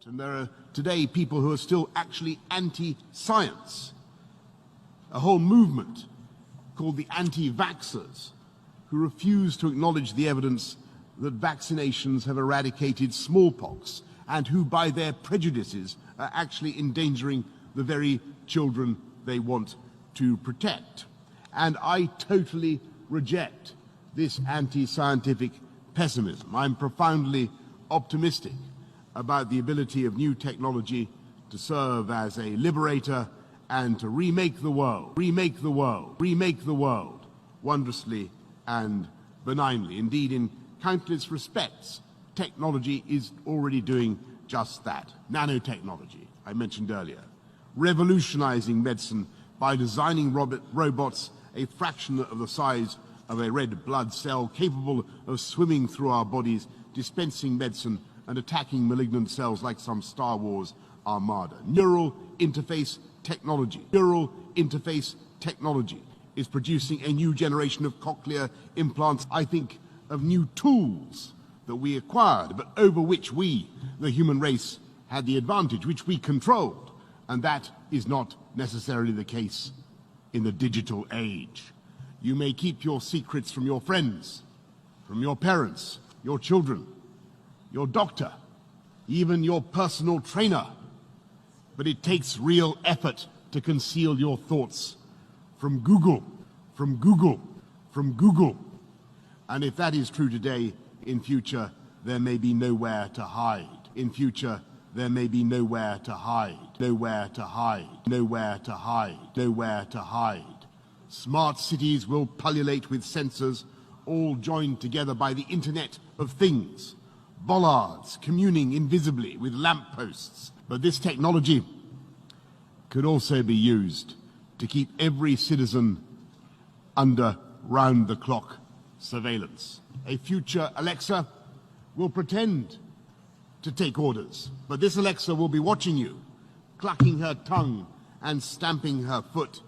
And there are today people who are still actually anti-science. A whole movement called the anti-vaxxers, who refuse to acknowledge the evidence that vaccinations have eradicated smallpox and who, by their prejudices, are actually endangering the very children they want to protect. And I totally reject this anti-scientific pessimism. I'm profoundly optimistic about the ability of new technology to serve as a liberator and to remake the world wondrously and benignly. Indeed, in countless respects, technology is already doing just that. Nanotechnology, I mentioned earlier, revolutionizing medicine by designing robots a fraction of the size of a red blood cell, capable of swimming through our bodies, dispensing medicine and attacking malignant cells like some Star Wars armada. Neural interface technology is producing a new generation of cochlear implants. I think of new tools that we acquired, but over which we, the human race, had the advantage, which we controlled, and that is not necessarily the case in the digital age. You may keep your secrets from your friends, from your parents, your children, your doctor, even your personal trainer, but it takes real effort to conceal your thoughts from Google. And if that is true today, in future, there may be nowhere to hide. In future, there may be nowhere to hide. Smart cities will pullulate with sensors, all joined together by the Internet of Things. Bollards communing invisibly with lampposts. But this technology could also be used to keep every citizen under round-the-clock surveillance. A future Alexa will pretend to take orders, but this Alexa will be watching you, clucking her tongue and stamping her foot